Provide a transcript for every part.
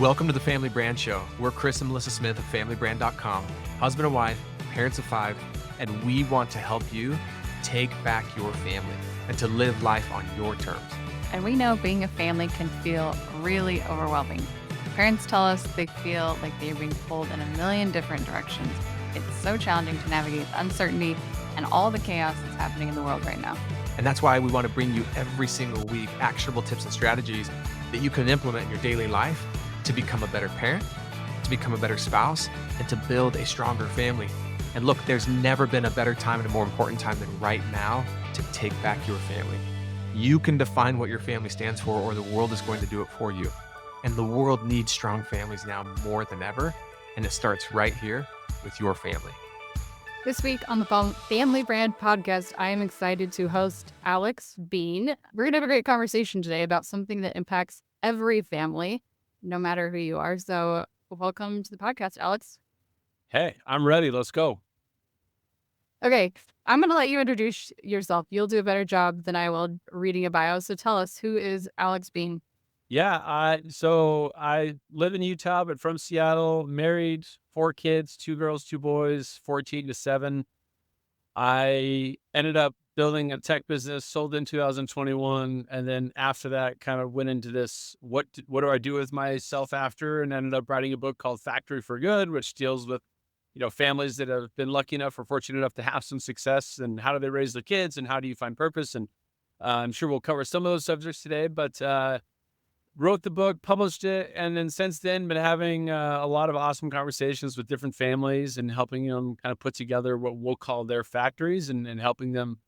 Welcome to the Family Brand Show. We're Chris and Melissa Smith of FamilyBrand.com, husband and wife, parents of 5, and we want to help you take back your family and to live life on your terms. And we know being a family can feel really overwhelming. Parents tell us they feel like they're being pulled in a million different directions. It's so challenging to navigate the uncertainty and all the chaos that's happening in the world right now. And that's why we want to bring you every single week actionable tips and strategies that you can implement in your daily life to become a better parent, to become a better spouse, and to build a stronger family. And look, there's never been a better time and a more important time than right now to take back your family. You can define what your family stands for, or the world is going to do it for you. And the world needs strong families now more than ever. And it starts right here with your family. This week on the Family Brand Podcast, I am excited to host Alex Bean. We're going to have a great conversation today about something that impacts every family, no matter who you are. So welcome to the podcast, Alex. Hey, I'm ready. Let's go. Okay, I'm going to let you introduce yourself. You'll do a better job than I will reading a bio. So tell us, who is Alex Bean? Yeah, so I live in Utah, but from Seattle, married, 4 kids, 2 girls, 2 boys, 14 to 7. I ended up building a tech business, sold in 2021. And then after that, kind of went into this, what do I do with myself after? And ended up writing a book called Factory for Good, which deals with, families that have been lucky enough or fortunate enough to have some success, and how do they raise their kids, and how do you find purpose? And I'm sure we'll cover some of those subjects today, but wrote the book, published it, and then since then been having a lot of awesome conversations with different families and helping them kind of put together what we'll call their factories, and helping them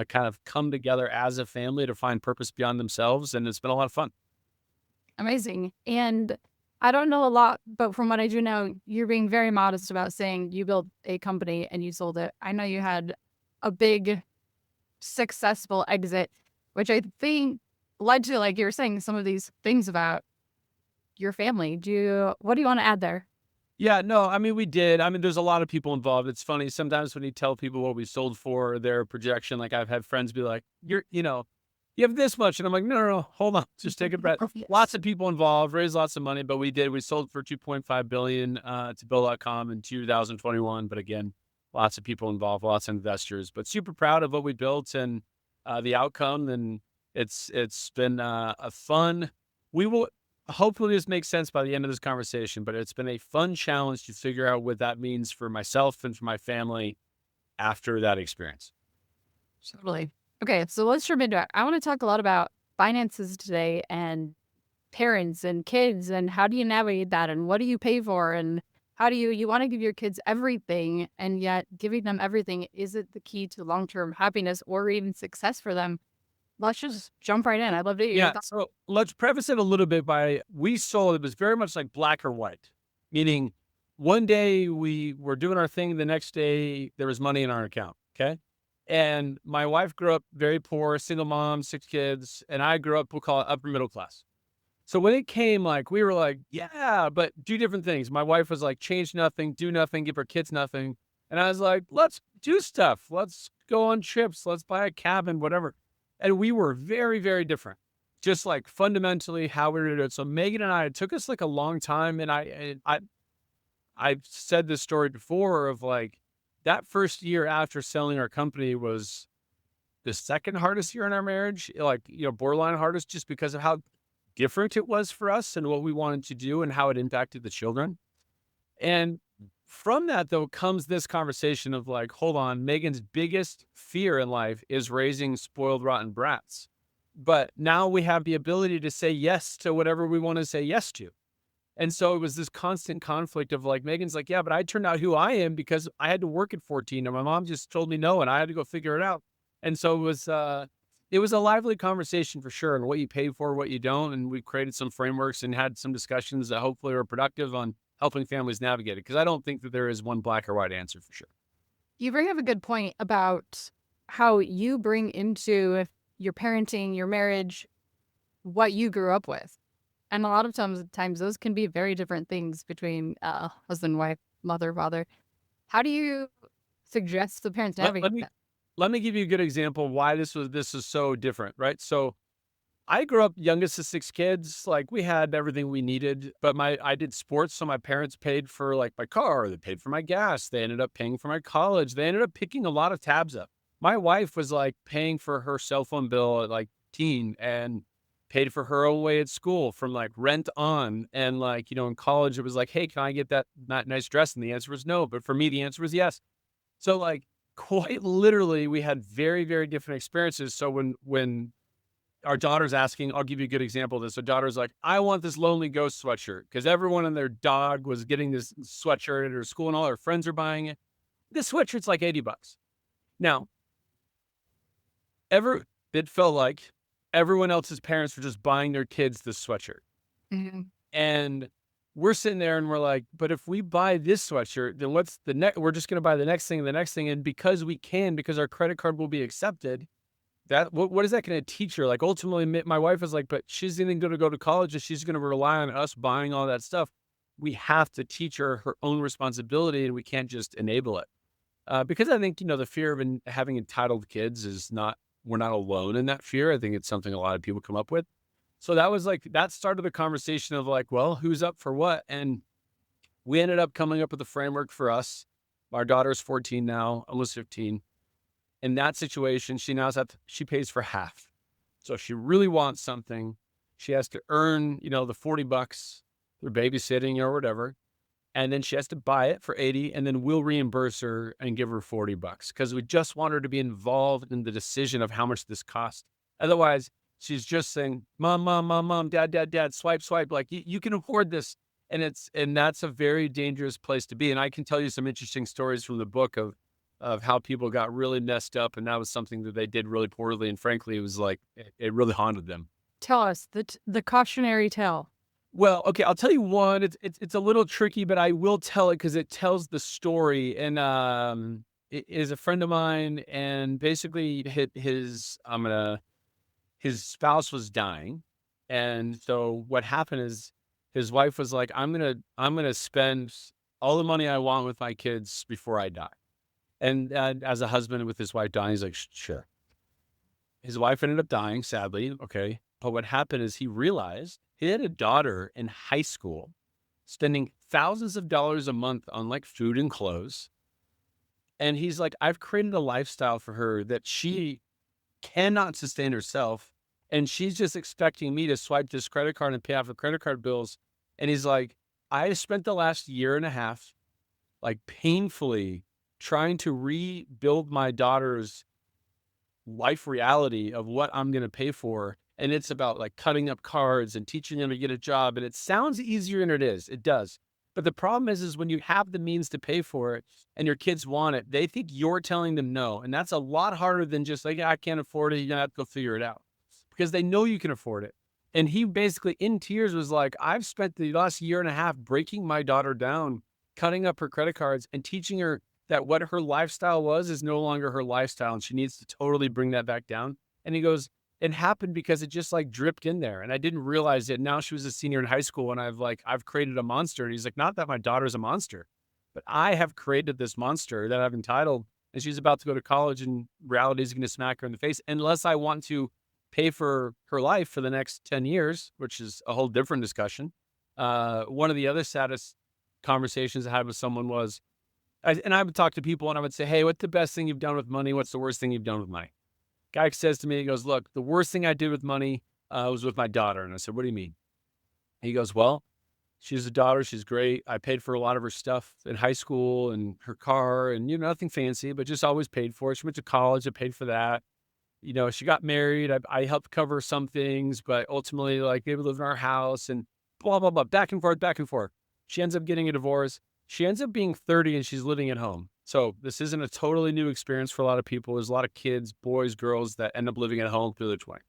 kind of come together as a family to find purpose beyond themselves. And it's been a lot of fun. Amazing. And I don't know a lot, but from what I do know, you're being very modest about saying you built a company and you sold it. I know you had a big, successful exit, which I think led to, like you were saying, some of these things about your family. What do you want to add there? Yeah, no, I mean, we did. I mean, there's a lot of people involved. It's funny. Sometimes when you tell people what we sold for, their projection, like I've had friends be like, you have this much. And I'm like, no, hold on. Just take a breath. Yes. Lots of people involved, raised lots of money, but we did. We sold for $2.5 billion to Bill.com in 2021. But again, lots of people involved, lots of investors, but super proud of what we built and the outcome. And it's been a fun, we will hopefully this makes sense by the end of this conversation, but it's been a fun challenge to figure out what that means for myself and for my family after that experience. Totally. Okay, so let's jump into it. I want to talk a lot about finances today, and parents and kids, and how do you navigate that, and what do you pay for, and how do you want to give your kids everything, and yet giving them everything isn't the key to long-term happiness or even success for them. Let's just jump right in. I'd love to hear your thoughts. So let's preface it a little bit by, we sold, it was very much like black or white, meaning one day we were doing our thing, the next day there was money in our account, okay? And my wife grew up very poor, single mom, 6 kids, and I grew up, we'll call it upper middle class. So when it came, like, we were like, yeah, but do different things. My wife was like, change nothing, do nothing, give her kids nothing. And I was like, let's do stuff. Let's go on trips. Let's buy a cabin, whatever. And we were very, very different, just like fundamentally how we were doing it. So Megan and I, it took us like a long time. And I've said this story before of like, that first year after selling our company was the second hardest year in our marriage, like, borderline hardest, just because of how different it was for us and what we wanted to do and how it impacted the children. And from that, though, comes this conversation of like, hold on, Megan's biggest fear in life is raising spoiled, rotten brats. But now we have the ability to say yes to whatever we want to say yes to. And so it was this constant conflict of like, Megan's like, yeah, but I turned out who I am because I had to work at 14 and my mom just told me no, and I had to go figure it out. And so it was a lively conversation for sure, and what you pay for, what you don't. And we created some frameworks and had some discussions that hopefully are productive on helping families navigate it. Because I don't think that there is one black or white answer for sure. You bring up a good point about how you bring into your parenting, your marriage, what you grew up with. And a lot of times those can be very different things between husband, wife, mother, father. How do you suggest the parents navigate that? Let me give you a good example of why this is so different, right? So I grew up youngest of 6 kids. Like, we had everything we needed, but I did sports, so my parents paid for, like, my car. They paid for my gas. They ended up paying for my college. They ended up picking a lot of tabs up. My wife was, like, paying for her cell phone bill at, like, teen and paid for her own way at school from, like, rent on. And, like, in college, it was like, "Hey, can I get that nice dress?" And the answer was no, but for me, the answer was yes. So, like, quite literally, we had very, very different experiences. So when our daughter's asking, I'll give you a good example of this. Our daughter's like, "I want this Lonely Ghost sweatshirt," because everyone and their dog was getting this sweatshirt at her school and all her friends are buying it. This sweatshirt's like $80. Now, it felt like everyone else's parents were just buying their kids this sweatshirt. Mhm. And we're sitting there and we're like, but if we buy this sweatshirt, then what's the next? We're just going to buy the next thing and the next thing. And because we can, because our credit card will be accepted, what is that going to teach her? Like, ultimately, my wife is like, but she's even going to go to college and she's going to rely on us buying all that stuff. We have to teach her her own responsibility, and we can't just enable it. Because I think, the fear of having entitled kids is not, we're not alone in that fear. I think it's something a lot of people come up with. So that was like, that started the conversation of like, well, who's up for what? And we ended up coming up with a framework for us. Our daughter's 14 now, almost 15. In that situation, she pays for half. So if she really wants something, she has to earn, the $40 through babysitting or whatever. And then she has to buy it for 80, and then we'll reimburse her and give her $40 because we just want her to be involved in the decision of how much this costs. Otherwise, she's just saying, "Mom, mom, mom, mom, dad, dad, dad, swipe, swipe." Like, you can afford this. And that's a very dangerous place to be. And I can tell you some interesting stories from the book of how people got really messed up. And that was something that they did really poorly. And frankly, it was like, it really haunted them. Tell us the cautionary tale. Well, okay, I'll tell you one. It's a little tricky, but I will tell it because it tells the story. And it is a friend of mine, and basically his spouse was dying, and so what happened is his wife was like, "I'm gonna spend all the money I want with my kids before I die." And as a husband with his wife dying, he's like, Sure." His wife ended up dying, sadly. Okay. But what happened is he realized he had a daughter in high school spending thousands of dollars a month on like food and clothes. And he's like, "I've created a lifestyle for her that she cannot sustain herself. And she's just expecting me to swipe this credit card and pay off her credit card bills." And he's like, "I spent the last year and a half, like, painfully trying to rebuild my daughter's life reality of what I'm going to pay for. And it's about like cutting up cards and teaching them to get a job. And it sounds easier than it is. It does. But the problem is when you have the means to pay for it and your kids want it, they think you're telling them no. And that's a lot harder than just like, I can't afford it. You're going to have to go figure it out because they know you can afford it." And he basically in tears was like, "I've spent the last year and a half breaking my daughter down, cutting up her credit cards and teaching her that what her lifestyle was is no longer her lifestyle. And she needs to totally bring that back down." And he goes, "It happened because it just like dripped in there. And I didn't realize it. Now she was a senior in high school and I've created a monster." And he's like, "Not that my daughter's a monster, but I have created this monster that I've entitled, and she's about to go to college and reality is going to smack her in the face unless I want to pay for her life for the next 10 years, which is a whole different discussion." One of the other saddest conversations I had with someone was, I would talk to people and I would say, "Hey, what's the best thing you've done with money? What's the worst thing you've done with money?" Guy says to me, he goes, "Look, the worst thing I did with money was with my daughter." And I said, "What do you mean?" He goes, "Well, she's a daughter. She's great. I paid for a lot of her stuff in high school and her car and, nothing fancy, but just always paid for it. She went to college. I paid for that. She got married. I helped cover some things, but ultimately, like, they live in our house and blah, blah, blah, back and forth, back and forth." She ends up getting a divorce. She ends up being 30 and she's living at home. So this isn't a totally new experience for a lot of people. There's a lot of kids, boys, girls that end up living at home through their 20s.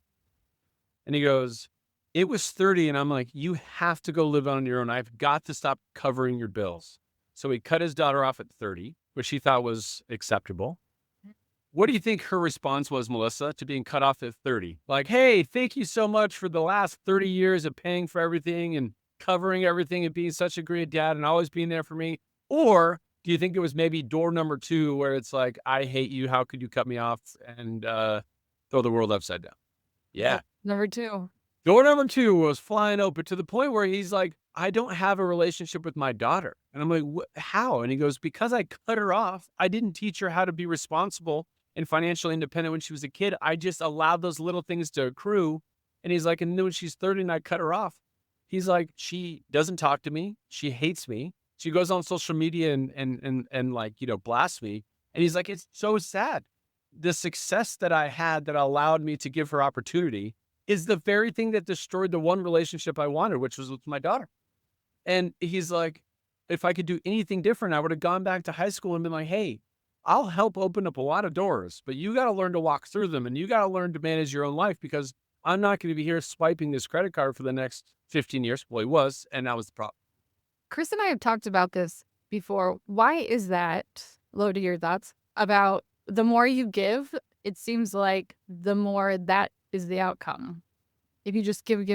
And he goes, "It was 30." And I'm like, "You have to go live on your own. I've got to stop covering your bills." So he cut his daughter off at 30, which he thought was acceptable. What do you think her response was, Melissa, to being cut off at 30? Like, "Hey, thank you so much for the last 30 years of paying for everything and covering everything and being such a great dad and always being there for me"? Or do you think it was maybe door number 2 where it's like, "I hate you. How could you cut me off?" and throw the world upside down? Yeah. Number two. Door number 2 was flying open to the point where he's like, I don't have a relationship with my daughter. And I'm like, how? And he goes, because I cut her off. I didn't teach her how to be responsible and financially independent when she was a kid. I just allowed those little things to accrue. And he's like, and then when she's 30 and I cut her off, he's like, she doesn't talk to me. She hates me. She goes on social media and like, blasts me. And he's like, it's so sad. The success that I had that allowed me to give her opportunity is the very thing that destroyed the one relationship I wanted, which was with my daughter. And he's like, if I could do anything different, I would have gone back to high school and been like, hey, I'll help open up a lot of doors, but you got to learn to walk through them and you got to learn to manage your own life because I'm not going to be here swiping this credit card for the next 15 years. Well, he was, and that was the problem. Chris and I have talked about this before. Why is that? Low to your thoughts about the more you give, it seems like the more that is the outcome. If you just give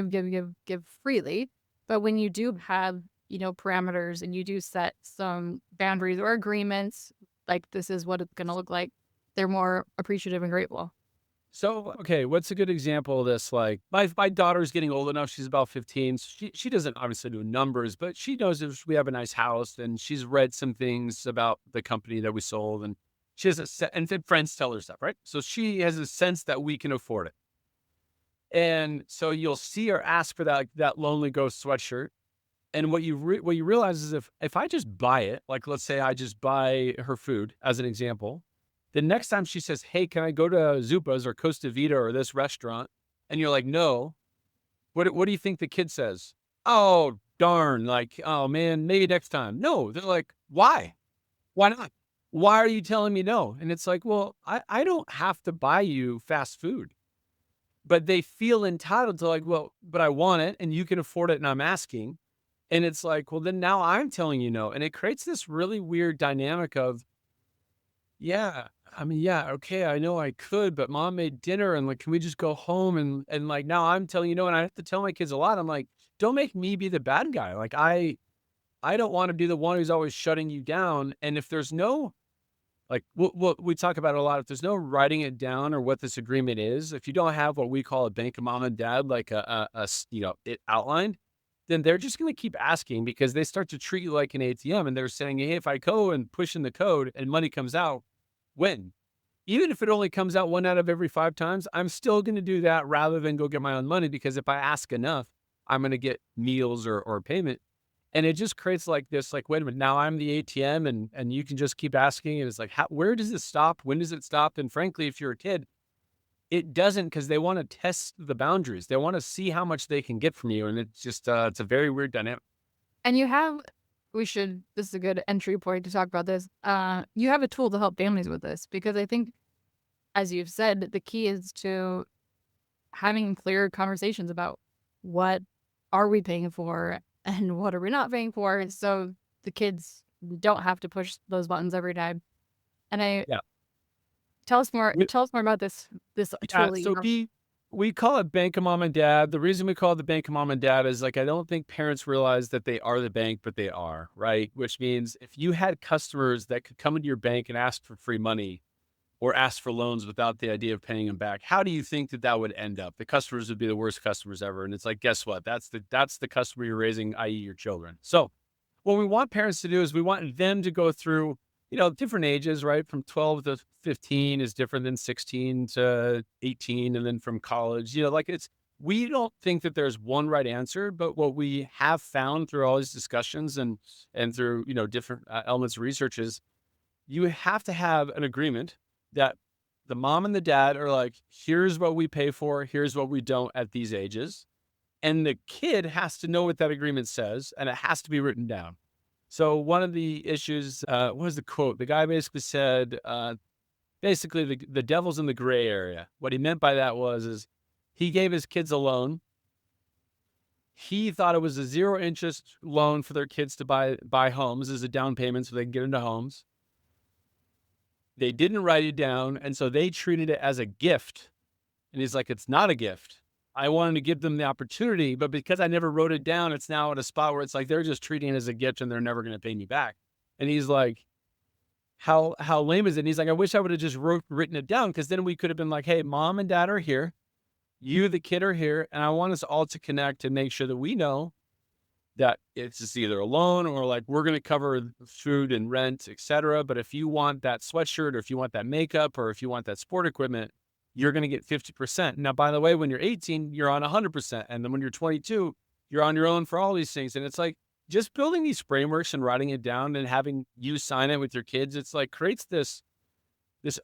freely, but when you do have, parameters and you do set some boundaries or agreements, like this is what it's going to look like, they're more appreciative and grateful. So, okay, what's a good example of this? Like my daughter's getting old enough. She's about 15. So she doesn't obviously do numbers, but she knows if we have a nice house and she's read some things about the company that we sold and she has and then friends tell her stuff, right? So she has a sense that we can afford it. And so you'll see her ask for that Lonely Ghost sweatshirt. And what you realize is if I just buy it, like let's say I just buy her food as an example, the next time she says, hey, can I go to Zupa's or Costa Vida or this restaurant? And you're like, no. What do you think the kid says? Oh, darn. Like, oh, man, maybe next time. No, they're like, why? Why not? Why are you telling me no? And it's like, well, I don't have to buy you fast food. But they feel entitled to like, well, but I want it and you can afford it and I'm asking. And it's like, well, then now I'm telling you no. And it creates this really weird dynamic of, yeah, I mean, yeah, okay, I know I could, but mom made dinner and like, can we just go home? And like, now I'm telling you no. And I have to tell my kids a lot. I'm like, don't make me be the bad guy. Like, I don't want to be the one who's always shutting you down. And if there's no, like, we talk about it a lot. If there's no writing it down or what this agreement is, if you don't have what we call a bank of mom and dad, like it outlined, then they're just going to keep asking because they start to treat you like an ATM and they're saying, hey, if I go and push in the code and money comes out, when? Even if it only comes out 1 out of every 5 times, I'm still going to do that rather than go get my own money because if I ask enough, I'm going to get meals or payment. And it just creates like this, like, wait a minute, now I'm the ATM and you can just keep asking. And it's like, where does it stop? When does it stop? And frankly, if you're a kid, it doesn't because they want to test the boundaries. They want to see how much they can get from you. And it's just, it's a very weird dynamic. And this is a good entry point to talk about this. You have a tool to help families with this because I think, as you've said, the key is to having clear conversations about what are we paying for and what are we not paying for, so the kids don't have to push those buttons every time. And tell us more about this tool. So we call it Bank of Mom and Dad. The reason we call it the Bank of Mom and Dad is like, I don't think parents realize that they are the bank, but they are, right? Which means if you had customers that could come into your bank and ask for free money or ask for loans without the idea of paying them back, how do you think that would end up? The customers would be the worst customers ever. And it's like, guess what? That's the customer you're raising, i.e. your children. So what we want parents to do is we want them to go through, different ages, right? From 12 to 15 is different than 16 to 18. And then from college, we don't think that there's one right answer, but what we have found through all these discussions and through, different elements of research is you have to have an agreement that the mom and the dad are like, here's what we pay for, here's what we don't at these ages. And the kid has to know what that agreement says, and it has to be written down. So one of the issues, what was the quote? The guy basically said, basically the devil's in the gray area. What he meant by that is he gave his kids a loan. He thought it was a 0 interest loan for their kids to buy homes as a down payment so they can get into homes. They didn't write it down, and so they treated it as a gift. And he's like, it's not a gift. I wanted to give them the opportunity, but because I never wrote it down, it's now at a spot where it's like they're just treating it as a gift and they're never going to pay me back. And he's like, how lame is it? And he's like, I wish I would have just written it down because then we could have been like, hey, mom and dad are here. You, the kid, are here, and I want us all to connect and make sure that we know that it's just either a loan or like we're going to cover food and rent, etc. But if you want that sweatshirt or if you want that makeup or if you want that sport equipment, you're going to get 50%. Now, by the way, when you're 18, you're on 100%. And then when you're 22, you're on your own for all these things. And it's like just building these frameworks and writing it down and having you sign it with your kids. It's like creates this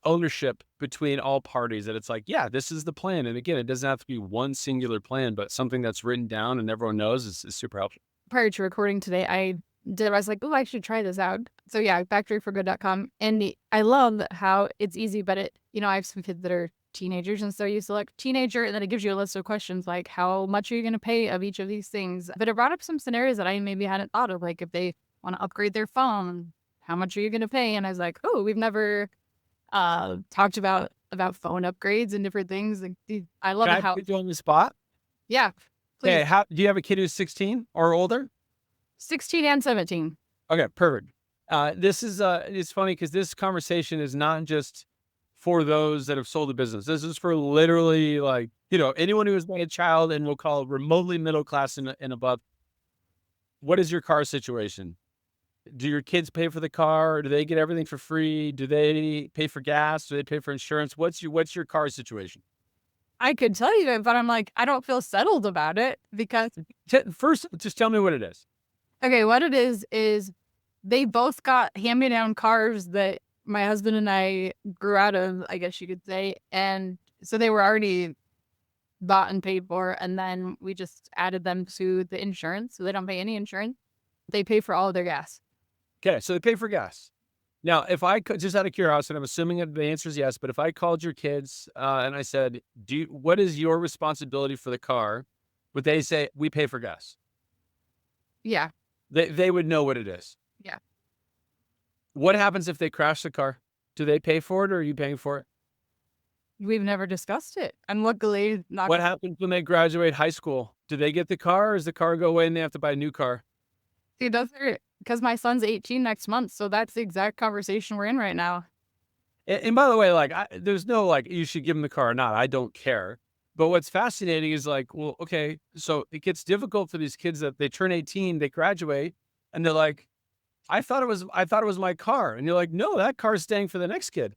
ownership between all parties that it's like, yeah, this is the plan. And again, it doesn't have to be one singular plan, but something that's written down and everyone knows is super helpful. Prior to recording today, I was like, oh, I should try this out. So yeah, factoryforgood.com. And I love how it's easy, but I have some kids that are teenagers. And so you select teenager and then it gives you a list of questions like, how much are you going to pay of each of these things? But it brought up some scenarios that I maybe hadn't thought of. Like if they want to upgrade their phone, how much are you going to pay? And I was like, oh, we've never talked about phone upgrades and different things. Like I love Can it I how, put you on the spot? yeah, please. Okay, how do you have a kid who's 16 or older? 16 and 17. Okay, perfect. This is it's funny because this conversation is not just for those that have sold a business. This is for literally like, anyone who has been a child and we'll call it remotely middle class and above. What is your car situation? Do your kids pay for the car? Do they get everything for free? Do they pay for gas? Do they pay for insurance? What's your car situation? I could tell you it, but I'm like, I don't feel settled about it because, First, just tell me what it is. okay, what it is they both got hand-me-down cars that my husband and I grew out of, I guess you could say. And so they were already bought and paid for. And then we just added them to the insurance. So they don't pay any insurance. They pay for all of their gas. Okay, so they pay for gas. Now, if I could, just out of curiosity, I'm assuming that the answer is yes, but if I called your kids and I said, what is your responsibility for the car? Would they say, we pay for gas? Yeah. They would know what it is. Yeah. What happens if they crash the car? Do they pay for it or are you paying for it? We've never discussed it. And luckily, not. What happens when they graduate high school? Do they get the car or does the car go away and they have to buy a new car? See, because my son's 18 next month. So that's the exact conversation we're in right now. And by the way, like, there's no like, you should give them the car or not. I don't care. But what's fascinating is like, well, okay, so it gets difficult for these kids that they turn 18, they graduate, and they're like, I thought it was my car. And you're like, no, that car is staying for the next kid.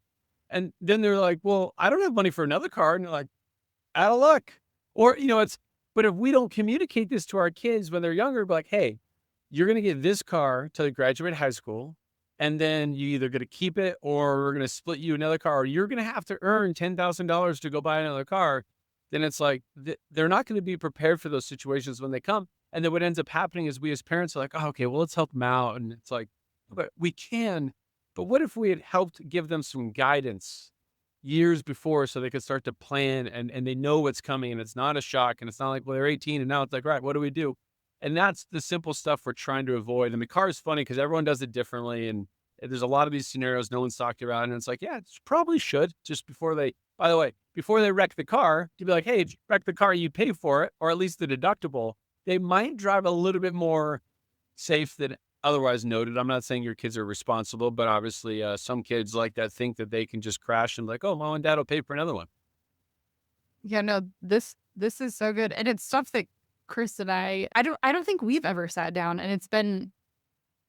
And then they're like, well, I don't have money for another car. And you're like, out of luck. Or, but if we don't communicate this to our kids when they're younger, be like, hey, you're going to get this car till you graduate high school. And then you either going to keep it or we're going to split you another car, or you're going to have to earn $10,000 to go buy another car. Then it's like, they're not going to be prepared for those situations when they come. And then what ends up happening is we as parents are like, oh, okay, well, let's help them out. And it's like, but we can, but what if we had helped give them some guidance years before so they could start to plan and they know what's coming and it's not a shock and it's not like, well, they're 18 and now it's like, right, what do we do? And that's the simple stuff we're trying to avoid. And the car is funny because everyone does it differently. And there's a lot of these scenarios no one's talked about. And it's like, yeah, it probably should just before they, by the way, before they wreck the car, to be like, hey, if you wreck the car, you pay for it, or at least the deductible. They might drive a little bit more safe than otherwise noted. I'm not saying your kids are responsible, but obviously some kids like that think that they can just crash and like, oh, mom and dad will pay for another one. Yeah, no, this is so good. And it's stuff that Chris and I don't think we've ever sat down, and it's been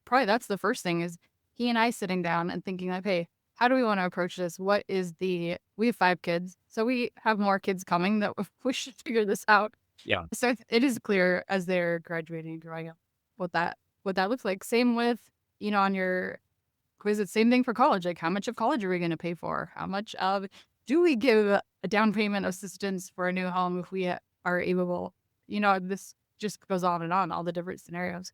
probably that's the first thing is he and I sitting down and thinking like, hey, how do we want to approach this? We have 5 kids, so we have more kids coming that we should figure this out. Yeah. So it is clear as they're graduating and growing up what that looks like. Same with, on your quiz, it's same thing for college. Like how much of college are we going to pay for? How much of do we give a down payment assistance for a new home if we are able? This just goes on and on, all the different scenarios.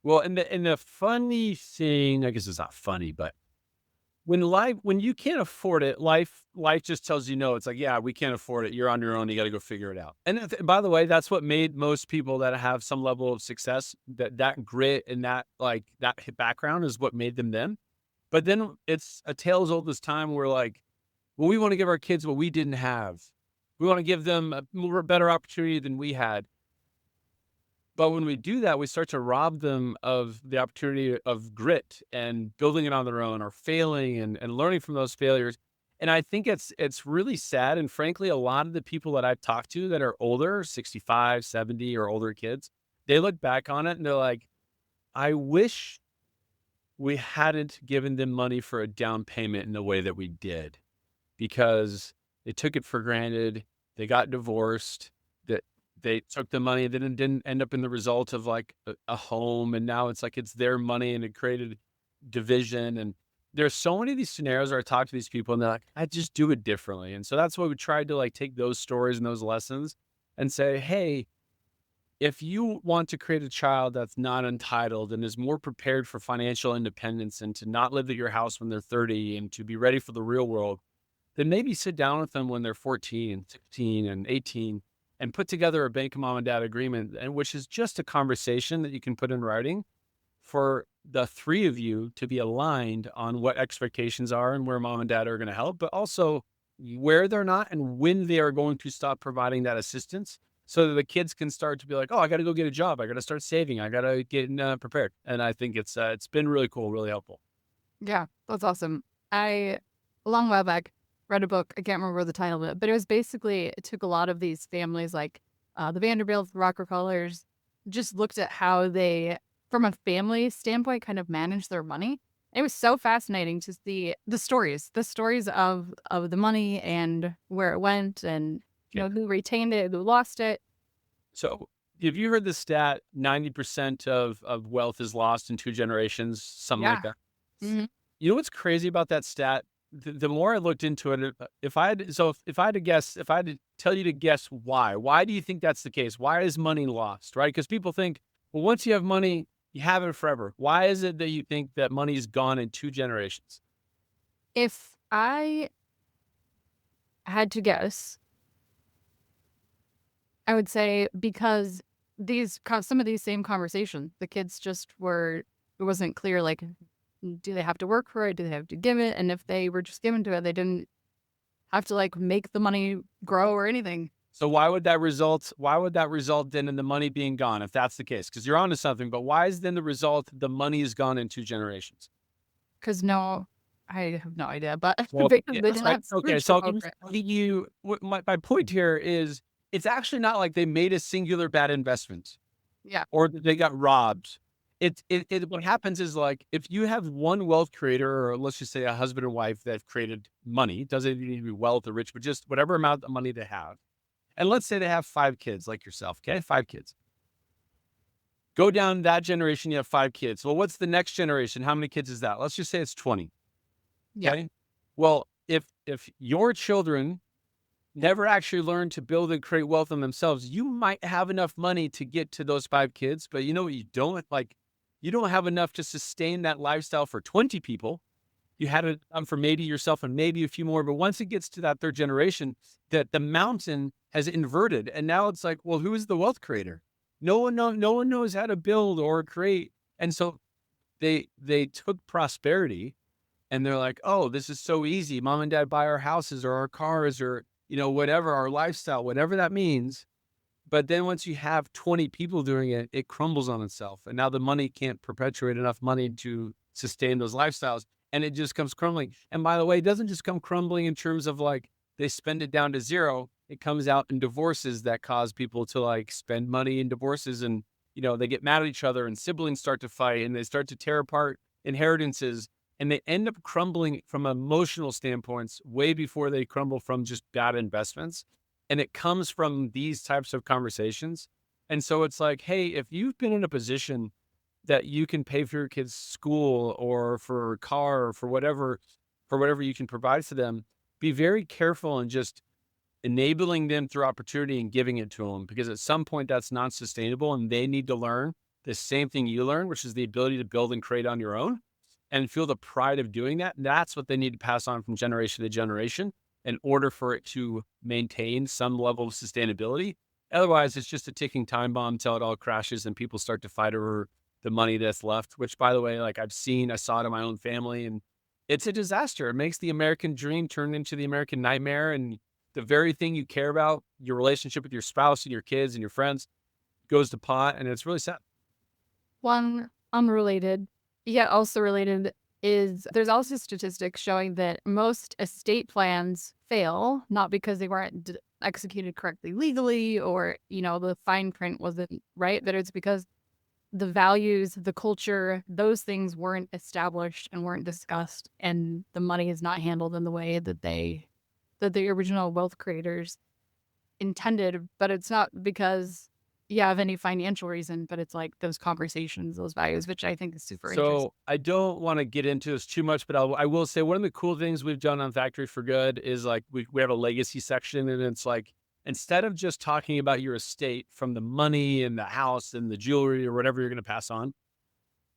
Well, and the funny thing, I guess it's not funny, but when you can't afford it, life just tells you no. It's like, yeah, we can't afford it. You're on your own. You got to go figure it out. And by the way, that's what made most people that have some level of success, that grit and that background is what made them. But then it's a tale as old as time where like, well, we want to give our kids what we didn't have. We want to give them a better opportunity than we had. But when we do that, we start to rob them of the opportunity of grit and building it on their own or failing and learning from those failures. And I think it's really sad. And frankly, a lot of the people that I've talked to that are older, 65, 70 or older kids, they look back on it and they're like, I wish we hadn't given them money for a down payment in the way that we did, because they took it for granted. They got divorced. That they took the money, then it didn't end up in the result of like a home, and now it's like it's their money, and it created division. And there's so many of these scenarios where I talk to these people, and they're like, "I just do it differently." And so that's why we tried to like take those stories and those lessons and say, "Hey, if you want to create a child that's not entitled and is more prepared for financial independence and to not live at your house when they're 30 and to be ready for the real world, then maybe sit down with them when they're 14, 16, and 18 and put together a bank mom and dad agreement, and which is just a conversation that you can put in writing for the three of you to be aligned on what expectations are and where mom and dad are going to help, but also where they're not and when they are going to stop providing that assistance, so that the kids can start to be like, oh, I got to go get a job. I got to start saving. I got to get prepared." And I think it's been really cool, really helpful. Yeah, that's awesome. I, a long while back, read a book. I can't remember the title of it, but it was basically, it took a lot of these families like the Vanderbilts, the Rockefellers, just looked at how they, from a family standpoint, kind of manage their money. It was so fascinating to see the stories of the money and where it went, and Yeah. who retained it, who lost it. So have you heard the stat 90% of wealth is lost in 2 generations, something like Yeah. that? hmm You know what's crazy about that stat? The more I looked into it, if I had, so if I had to guess, if I had to tell you to guess why do you think that's the case? Why is money lost, right? Because people think, well, once you have money, you have it forever. Why is it that you think that money is gone in 2 generations? If I had to guess, I would say because some of these same conversations, the kids just were, it wasn't clear, like, do they have to work for it? Do they have to give it? And if they were just given to it, they didn't have to like make the money grow or anything. So why would that result? Why would that result then in the money being gone if that's the case? Because you're onto something. But why is then the result the money is gone in 2 generations? Because no, I have no idea, but Well, because yeah, they didn't right. have Okay, stewardship so over it. my point here is it's actually not like they made a singular bad investment Yeah. or that they got robbed. What happens is like if you have one wealth creator, or let's just say a husband and wife that have created money, doesn't even need to be wealth or rich, but just whatever amount of money they have. And let's say they have 5 kids like yourself, okay? 5 kids. Go down that generation, you have 5 kids. Well, what's the next generation? How many kids is that? Let's just say it's 20. Yeah. Okay. Well, if your children never actually learn to build and create wealth on themselves, you might have enough money to get to those 5 kids, but you know what you don't like? You don't have enough to sustain that lifestyle for 20 people. You had it for maybe yourself and maybe a few more, but once it gets to that third generation, that the mountain has inverted, and now it's like, well, who is the wealth creator? No one knows how to build or create, and so they took prosperity and they're like, oh, this is so easy. Mom and dad buy our houses or our cars or, whatever, our lifestyle, whatever that means. But then once you have 20 people doing it, it crumbles on itself. And now the money can't perpetuate enough money to sustain those lifestyles. And it just comes crumbling. And by the way, it doesn't just come crumbling in terms of like they spend it down to zero. It comes out in divorces that cause people to like spend money in divorces, and, they get mad at each other and siblings start to fight and they start to tear apart inheritances, and they end up crumbling from emotional standpoints way before they crumble from just bad investments. And it comes from these types of conversations. And so it's like, hey, if you've been in a position that you can pay for your kids' school or for a car or for whatever you can provide for them, be very careful and just enabling them through opportunity and giving it to them, because at some point that's not sustainable and they need to learn the same thing you learn, which is the ability to build and create on your own and feel the pride of doing that. That's what they need to pass on from generation to generation in order for it to maintain some level of sustainability. Otherwise, it's just a ticking time bomb until it all crashes and people start to fight over the money that's left, which, by the way, like I saw it in my own family, and it's a disaster. It makes the American dream turn into the American nightmare. And the very thing you care about, your relationship with your spouse and your kids and your friends, goes to pot. And it's really sad. One unrelated, yet also related, is there's also statistics showing that most estate plans fail, not because they weren't executed correctly legally or, the fine print wasn't right, but it's because the values, the culture, those things weren't established and weren't discussed, and the money is not handled in the way that the original wealth creators intended. But it's not because of any financial reason, but it's like those conversations, those values, which I think is super interesting. So I don't want to get into this too much, but I will say one of the cool things we've done on Factory for Good is like we have a legacy section, and it's like instead of just talking about your estate from the money and the house and the jewelry or whatever you're going to pass on,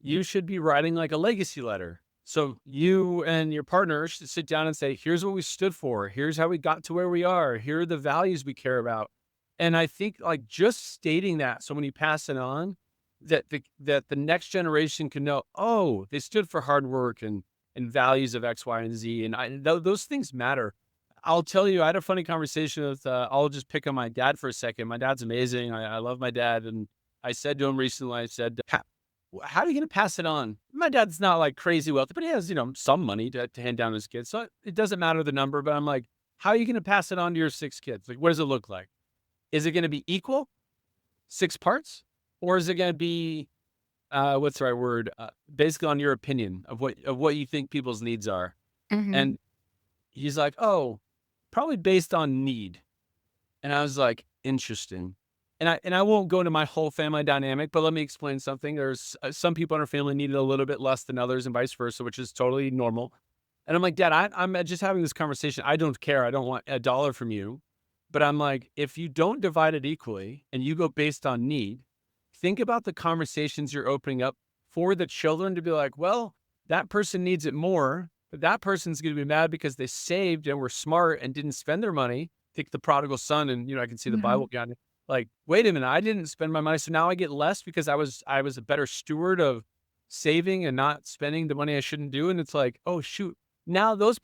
you should be writing like a legacy letter. So you and your partner should sit down and say, here's what we stood for. Here's how we got to where we are. Here are the values we care about. And I think like just stating that, so when you pass it on, that the next generation can know, oh, they stood for hard work and values of X, Y, and Z. And those things matter. I'll tell you, I had a funny conversation with, I'll just pick on my dad for a second. My dad's amazing. I love my dad. And I said to him recently, I said, how are you going to pass it on? My dad's not like crazy wealthy, but he has, some money to hand down to his kids. So it doesn't matter the number, but I'm like, how are you going to pass it on to your 6 kids? Like, what does it look like? Is it going to be equal, 6 parts? Or is it going to be, what's the right word? Basically on your opinion of what you think people's needs are. Hmm. And he's like, oh, probably based on need. And I was like, interesting. And I won't go into my whole family dynamic, but let me explain something. There's some people in our family needed a little bit less than others and vice versa, which is totally normal. And I'm like, Dad, I'm just having this conversation. I don't care. I don't want a dollar from you. But I'm like, if you don't divide it equally and you go based on need, think about the conversations you're opening up for the children to be like, well, that person needs it more, but that person's going to be mad because they saved and were smart and didn't spend their money. Take the prodigal son, and I can see the Hmm. Bible behind it. Like, wait a minute, I didn't spend my money, so now I get less because I was a better steward of saving and not spending the money I shouldn't do. And it's like, oh shoot, now those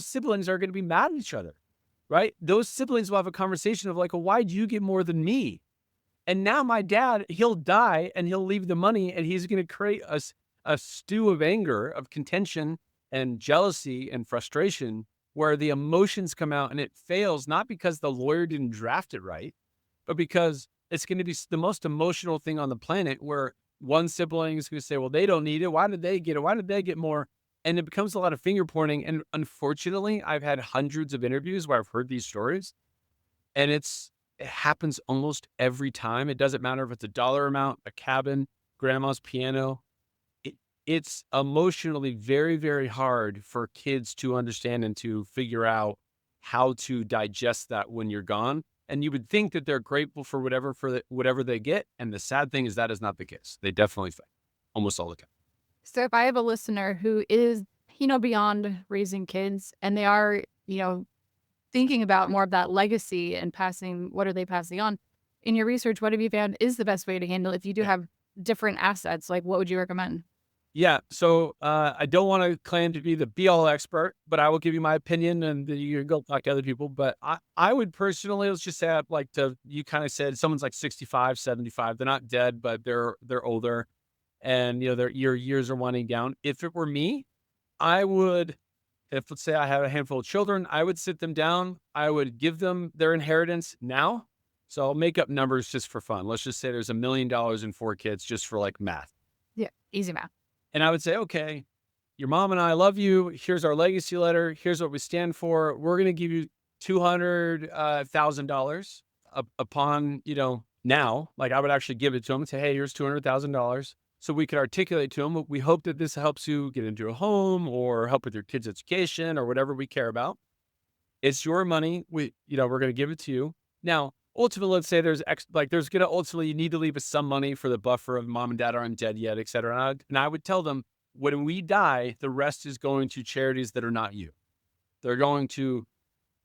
siblings are going to be mad at each other, right? Those siblings will have a conversation of like, well, why'd you get more than me? And now my dad, he'll die and he'll leave the money, and he's going to create a stew of anger, of contention and jealousy and frustration where the emotions come out, and it fails not because the lawyer didn't draft it right, but because it's going to be the most emotional thing on the planet where one sibling is going to say, well, they don't need it. Why did they get it? Why did they get more? And it becomes a lot of finger pointing. And unfortunately, I've had hundreds of interviews where I've heard these stories, and it happens almost every time. It doesn't matter if it's a dollar amount, a cabin, grandma's piano. It's emotionally very, very hard for kids to understand and to figure out how to digest that when you're gone. And you would think that they're grateful for whatever they get. And the sad thing is that is not the case. They definitely fight almost all the time. So if I have a listener who is, beyond raising kids, and they are, thinking about more of that legacy and passing, what are they passing on? In your research, what have you found is the best way to handle if you do Yeah. have different assets? Like, what would you recommend? Yeah. So I don't want to claim to be the be all expert, but I will give you my opinion, and then you can go talk to other people. But I would personally, let's just say I'd like to, you kind of said someone's like 65, 75. They're not dead, but they're older, and your years are winding down. If it were me, I would, if let's say I have a handful of children, I would sit them down. I would give them their inheritance now. So I'll make up numbers just for fun. Let's just say there's $1 million in 4 kids just for like math. Yeah, easy math. And I would say, okay, your mom and I love you. Here's our legacy letter. Here's what we stand for. We're going to give you $200,000 upon, now. Like I would actually give it to them and say, hey, here's $200,000. So we could articulate to them, we hope that this helps you get into a home or help with your kids' education or whatever we care about. It's your money. We're going to give it to you. Now, ultimately, let's say there's there's going to ultimately, you need to leave us some money for the buffer of mom and dad aren't dead yet, et cetera. And I would tell them, when we die, the rest is going to charities that are not you. They're going to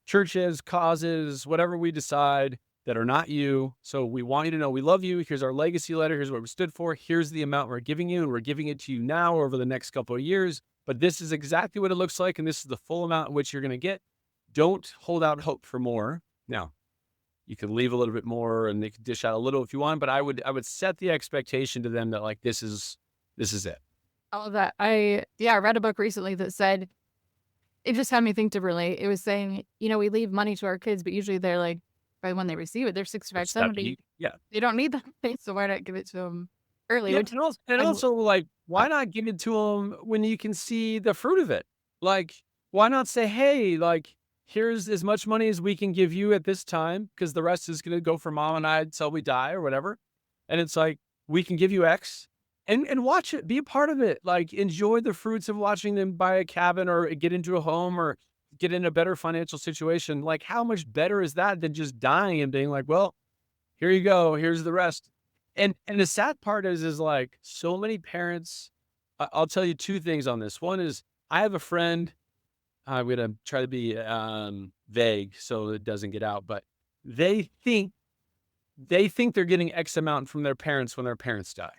churches, causes, whatever we decide that are not you. So we want you to know we love you. Here's our legacy letter. Here's what we stood for. Here's the amount we're giving you. And we're giving it to you now over the next couple of years. But this is exactly what it looks like. And this is the full amount which you're going to get. Don't hold out hope for more. Now, you could leave a little bit more and they could dish out a little if you want, but I would set the expectation to them that like, this is it. All of that. I read a book recently that said it just had me think differently. It was saying, we leave money to our kids, but usually they're like, by when they receive it, they're Or 65, 70. 70. Yeah. They don't need that thing, so why not give it to them early? Yeah, Which and I, also, like, why not give it to them when you can see the fruit of it? Like, why not say, "Hey, like, here's as much money as we can give you at this time, because the rest is gonna go for mom and I until we die or whatever." And it's like, "We can give you X," and watch it, be a part of it. Like, enjoy the fruits of watching them buy a cabin or get into a home or get in a better financial situation. Like, how much better is that than just dying and being like, "Well, here you go. Here's the rest." And the sad part is like so many parents. I'll tell you two things on this. One is I have a friend. I'm gonna try to be vague so it doesn't get out, but they think they're getting X amount from their parents when their parents die.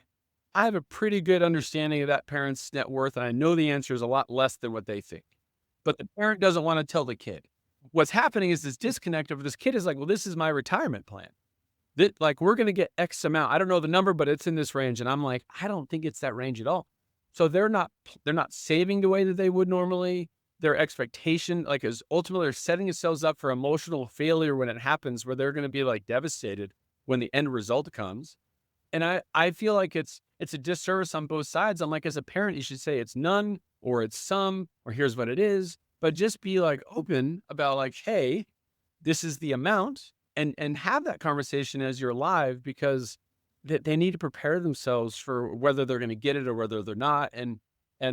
I have a pretty good understanding of that parent's net worth, and I know the answer is a lot less than what they think. But the parent doesn't want to tell the kid. What's happening is this disconnect of this kid is like, well, this is my retirement plan. That, like, we're gonna get X amount. I don't know the number, but it's in this range. And I'm like, I don't think it's that range at all. So they're not saving the way that they would normally. Their expectation, like, is ultimately they're setting themselves up for emotional failure when it happens, where they're gonna be like devastated when the end result comes. And I feel like it's a disservice on both sides. I'm like, as a parent, you should say it's none or it's some or here's what it is, but just be like open about like, hey, this is the amount, and have that conversation as you're alive, because they need to prepare themselves for whether they're going to get it or whether they're not. And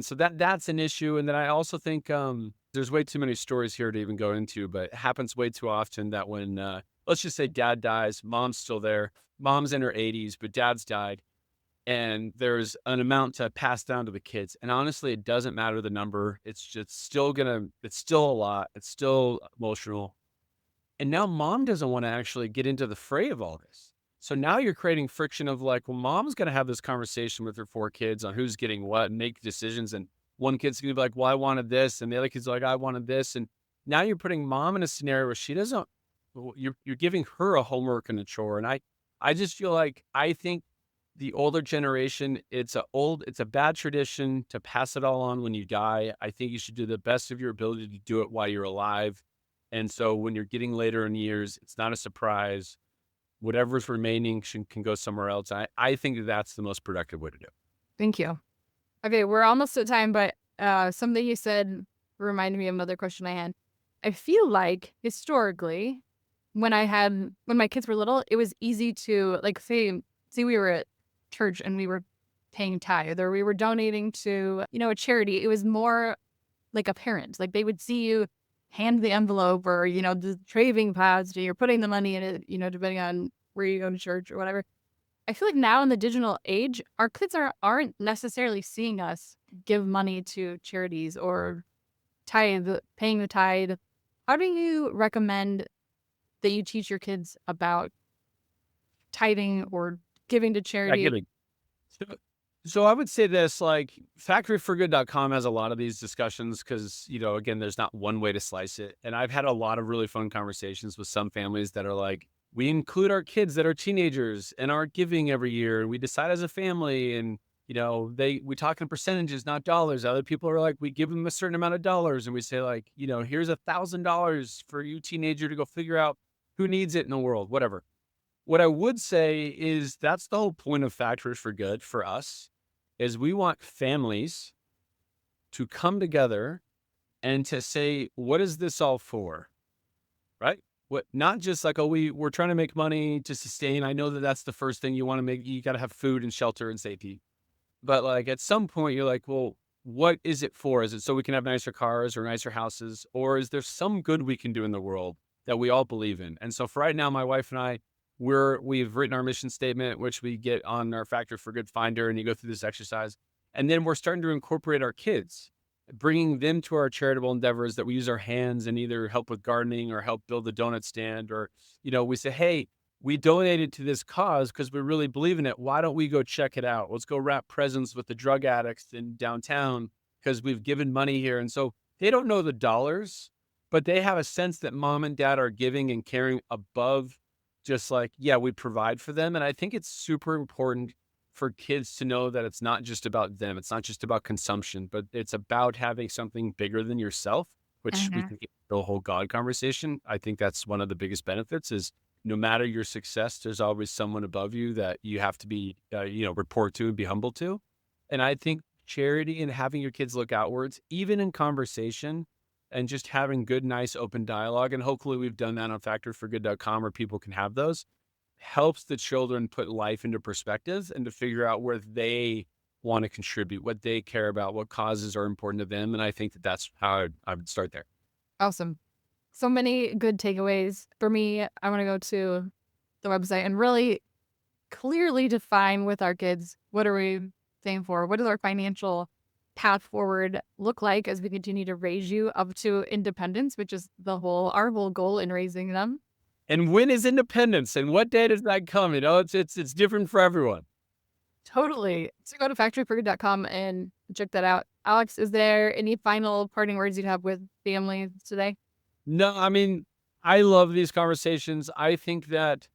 so that's an issue. And then I also think there's way too many stories here to even go into, but it happens way too often that when let's just say dad dies, mom's still there, mom's in her 80s, but dad's died, and there's an amount to pass down to the kids. And honestly, it doesn't matter the number. It's still a lot. It's still emotional. And now mom doesn't want to actually get into the fray of all this. So now you're creating friction of like, well, mom's going to have this conversation with her four kids on who's getting what and make decisions. And one kid's going to be like, well, I wanted this. And the other kid's like, I wanted this. And now you're putting mom in a scenario where she doesn't, well, you're giving her a homework and a chore. And I just feel like, I think the older generation, it's a bad tradition to pass it all on when you die. I think you should do the best of your ability to do it while you're alive. And so when you're getting later in years, it's not a surprise. Whatever's remaining can go somewhere else. I think that's the most productive way to do it. Thank you. Okay, we're almost at time, but something you said reminded me of another question I had. I feel like historically, when my kids were little, it was easy to like say we were at church and we were paying tithe or we were donating to, a charity. It was more like a parent. Like they would see you hand the envelope or, the tray being passed, and you're putting the money in it, depending on where you go to church or whatever. I feel like now in the digital age, our kids aren't necessarily seeing us give money to charities or paying the tithe. How do you recommend that you teach your kids about tithing or giving to Yeah, charity? giving. So I would say this, like, factoryforgood.com has a lot of these discussions because, again, there's not one way to slice it. And I've had a lot of really fun conversations with some families that are like, we include our kids that are teenagers in our giving every year. And we decide as a family, and, we talk in percentages, not dollars. Other people are like, we give them a certain amount of dollars. And we say like, here's $1,000 for you teenager to go figure out who needs it in the world, whatever. What I would say is that's the whole point of Factors for Good for us, is we want families to come together and to say, what is this all for? Right? What, not just like, oh, we're trying to make money to sustain. I know that that's the first thing you want to make. You got to have food and shelter and safety. But like at some point you're like, well, what is it for? Is it so we can have nicer cars or nicer houses? Or is there some good we can do in the world that we all believe in? And so for right now, my wife and I, we've written our mission statement, which we get on our Factor for Good Finder, and you go through this exercise. And then we're starting to incorporate our kids, bringing them to our charitable endeavors that we use our hands and either help with gardening or help build a donut stand. Or, we say, hey, we donated to this cause because we really believe in it. Why don't we go check it out? Let's go wrap presents with the drug addicts in downtown because we've given money here. And so they don't know the dollars, but they have a sense that mom and dad are giving and caring above just like, yeah, we provide for them. And I think it's super important for kids to know that it's not just about them. It's not just about consumption, but it's about having something bigger than yourself, which we Mhm. can get the whole God conversation. I think that's one of the biggest benefits is no matter your success, there's always someone above you that you have to be, report to and be humble to. And I think charity and having your kids look outwards, even in conversation and just having good, nice, open dialogue. And hopefully we've done that on factoryforgood.com where people can have those helps the children put life into perspective and to figure out where they want to contribute, what they care about, what causes are important to them. And I think that that's how I would start there. Awesome. So many good takeaways. For me, I want to go to the website and really clearly define with our kids, what are we paying for? What does our financial path forward look like as we continue to raise you up to independence, which is our whole goal in raising them. And when is independence and what day does that come? It's different for everyone. Totally. So go to factoryforgood.com and check that out. Alex, is there any final parting words you'd have with families today? No, I mean, I love these conversations. I think that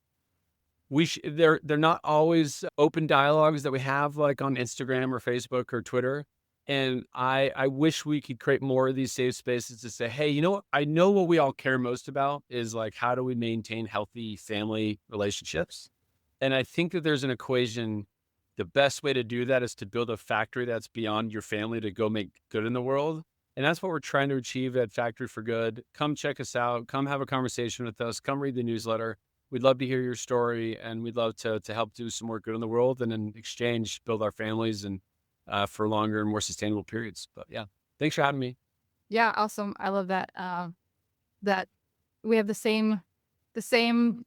they're not always open dialogues that we have like on Instagram or Facebook or Twitter. And I wish we could create more of these safe spaces to say, hey, you know what? I know what we all care most about is like, how do we maintain healthy family relationships? And I think that there's an equation. The best way to do that is to build a factory that's beyond your family to go make good in the world. And that's what we're trying to achieve at Factory for Good. Come check us out. Come have a conversation with us. Come read the newsletter. We'd love to hear your story, and we'd love to help do some more good in the world, and in exchange, build our families and for longer and more sustainable periods. But yeah, thanks for having me. Yeah, awesome. I love that. That we have the same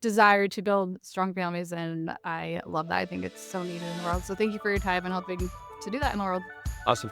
desire to build strong families, and I love that. I think it's so needed in the world. So thank you for your time and helping to do that in the world. Awesome.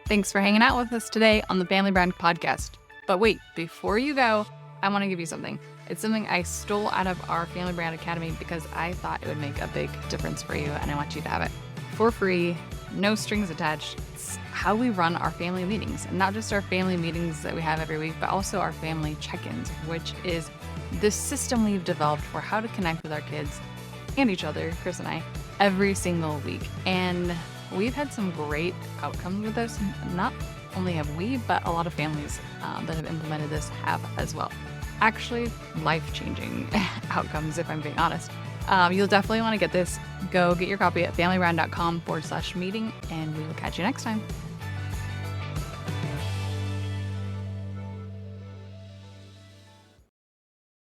Thanks for hanging out with us today on the Family Brand Podcast. But wait, before you go, I want to give you something. It's something I stole out of our Family Brand Academy because I thought it would make a big difference for you, and I want you to have it for free, no strings attached. It's how we run our family meetings, and not just our family meetings that we have every week, but also our family check-ins, which is this system we've developed for how to connect with our kids and each other, Chris and I, every single week. And we've had some great outcomes with this. Not only have we, but a lot of families that have implemented this have as well. Actually, life-changing outcomes, if I'm being honest. You'll definitely want to get this. Go get your copy at familybrand.com/meeting, and we will catch you next time.